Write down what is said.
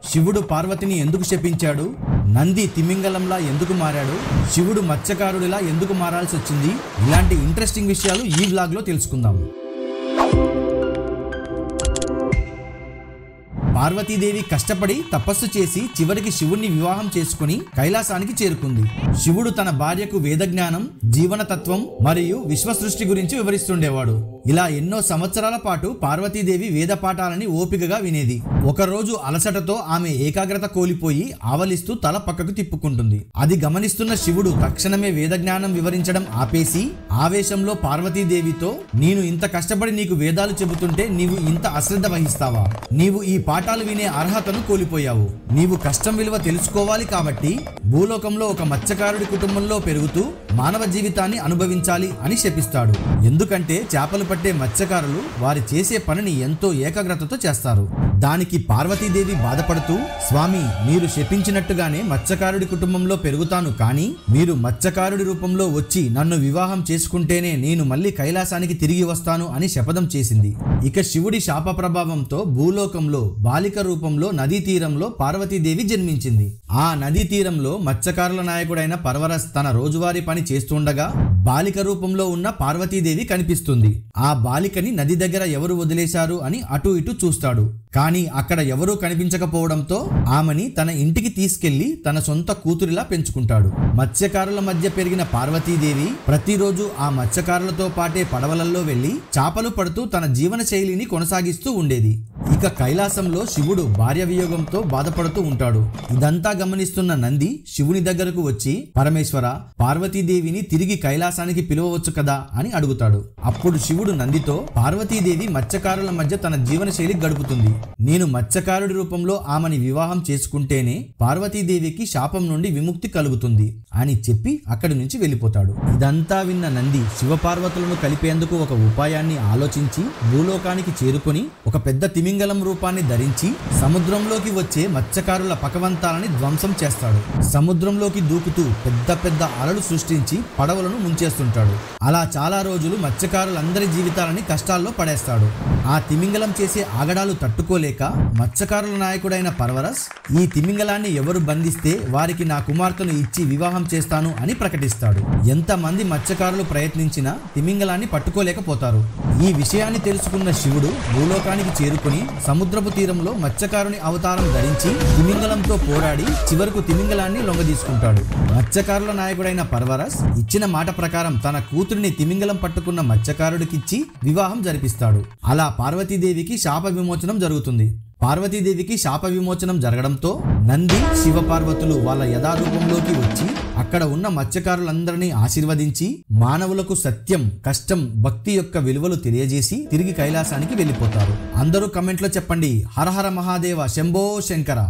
శివుడు పార్వతిని ఎందుకు శపించాడు, నంది తిమింగలంలా ఎందుకు మారాడు, శివుడు మత్స్యకారుడిలా ఎందుకు మారాల్సి వచ్చింది, ఇలాంటి ఇంట్రెస్టింగ్ విషయాలు ఈ వ్లాగ్ లో తెలుసుకుందాం. పార్వతీదేవి కష్టపడి తపస్సు చేసి చివరికి శివుణ్ణి వివాహం చేసుకుని కైలాసానికి చేరుకుంది. శివుడు తన భార్యకు వేదజ్ఞానం, జీవనతత్వం మరియు విశ్వ సృష్టి గురించి వివరిస్తుండేవాడు. ఇలా ఎన్నో సంవత్సరాల పాటు పార్వతీదేవి వేద పాఠాలని ఓపికగా వినేది. ఒకరోజు అలసటతో ఆమె ఏకాగ్రత కోల్పోయి ఆవలిస్తూ తల పక్కకు తిప్పుకుంటుంది. అది గమనిస్తున్న శివుడు తక్షణమే వేదజ్ఞానం వివరించడం ఆపేసి ఆవేశంలో పార్వతీదేవితో, నేను ఇంత కష్టపడి నీకు వేదాలు చెబుతుంటే నీవు ఇంత అశ్రద్ధ వహిస్తావా? నీవు ఈ పాఠాలు వినే అర్హతను కోల్పోయావు. నీవు కష్టం విలువ తెలుసుకోవాలి కాబట్టి భూలోకంలో ఒక మత్స్యకారుడి కుటుంబంలో పెరుగుతూ మానవ జీవితాన్ని అనుభవించాలి అని శపిస్తాడు. ఎందుకంటే చేపలు పట్టే మత్స్యకారులు వారి చేసే పనిని ఎంతో ఏకాగ్రతతో చేస్తారు. దానికి పార్వతీదేవి బాధపడుతూ, స్వామి, మీరు శపించినట్టుగానే మత్స్యకారుడి కుటుంబంలో పెరుగుతాను, కానీ మీరు మత్స్యకారుడి రూపంలో వచ్చి నన్ను వివాహం చేసుకుంటేనే నేను మళ్ళీ కైలాసానికి తిరిగి వస్తాను అని శపథం చేసింది. ఇక శివుడి శాప ప్రభావంతో భూలోకంలో బాలిక రూపంలో నదీ తీరంలో పార్వతీదేవి జన్మించింది. ఆ నదీ తీరంలో మత్స్యకారుల నాయకుడైన పర్వరస్ తన రోజువారీ పని చేస్తుండగా బాలిక రూపంలో ఉన్న పార్వతీదేవి కనిపిస్తుంది. ఆ బాలికని నది దగ్గర ఎవరు వదిలేశారు అని అటు ఇటు చూస్తాడు. కానీ అక్కడ ఎవరూ కనిపించకపోవడంతో ఆమెని తన ఇంటికి తీసుకెళ్లి తన సొంత కూతురిలా పెంచుకుంటాడు. మత్స్యకారుల మధ్య పెరిగిన పార్వతీదేవి ప్రతిరోజు ఆ మత్స్యకారులతో పాటే పడవలలో వెళ్లి చేపలు పడుతూ తన జీవన శైలిని కొనసాగిస్తూ ఉండేది. ఇక కైలాసంలో శివుడు భార్య వియోగంతో బాధపడుతూ ఉంటాడు. ఇదంతా గమనిస్తున్న నంది శివుని దగ్గరకు వచ్చి, పరమేశ్వర, పార్వతీదేవిని తిరిగి కైలాసానికి పిలవవచ్చు కదా అని అడుగుతాడు. అప్పుడు శివుడు నందితో, పార్వతీదేవి మత్స్యకారుల మధ్య తన జీవన శైలి గడుపుతుంది. నేను మత్స్యకారుడి రూపంలో ఆమెని వివాహం చేసుకుంటేనే పార్వతీదేవికి శాపం నుండి విముక్తి కలుగుతుంది అని చెప్పి అక్కడి నుంచి వెళ్ళిపోతాడు. ఇదంతా విన్న నంది శివపార్వతులను కలిపేందుకు ఒక ఉపాయాన్ని ఆలోచించి భూలోకానికి చేరుకొని ఒక పెద్ద తిమింగలం రూపాన్ని ధరించి సముద్రంలోకి వచ్చే మత్స్యకారుల పకవంతాలని ధ్వంసం చేస్తాడు. సముద్రంలోకి దూకుతూ పెద్ద పెద్ద అలలు సృష్టించి పడవలను ముంచేస్తుంటాడు. అలా చాలా రోజులు మత్స్యకారులందరి జీవితాలని కష్టాల్లో పడేస్తాడు. ఆ తిమింగలం చేసే ఆగడాలు తట్టుకోలేక మత్స్యకారుల నాయకుడైన పర్వరస్, ఈ తిమింగలాన్ని ఎవరు బంధిస్తే వారికి నా కుమార్తెను ఇచ్చి వివాహం చేస్తాను అని ప్రకటిస్తాడు. ఎంతమంది మత్స్యకారులు ప్రయత్నించినా తిమింగలాన్ని పట్టుకోలేకపోతారు. ఈ విషయాన్ని తెలుసుకున్న శివుడు భూలోకానికి చేరుకుని సముద్రపు తీరంలో మత్స్యకారుని అవతారం ధరించి తిమింగలంతో పోరాడి చివరకు తిమింగలాన్ని లొంగదీసుకుంటాడు. మత్స్యకారుల నాయకుడైన పర్వరస్ ఇచ్చిన మాట ప్రకారం తన కూతురిని తిమింగలం పట్టుకున్న మత్స్యకారుడికిచ్చి వివాహం జరిపిస్తాడు. అలా పార్వతీదేవికి శాప విమోచనం జరుగుతుంది. పార్వతీదేవికి శాప విమోచనం జరగడంతో నంది, శివపార్వతులు వాళ్ళ యథారూపంలోకి వచ్చి అక్కడ ఉన్న మత్స్యకారులందరినీ ఆశీర్వదించి మానవులకు సత్యం, కష్టం, భక్తి యొక్క విలువలు తెలియజేసి తిరిగి కైలాసానికి వెళ్ళిపోతారు. అందరూ కమెంట్లో చెప్పండి, హర హర మహాదేవ, శంభో శంకర.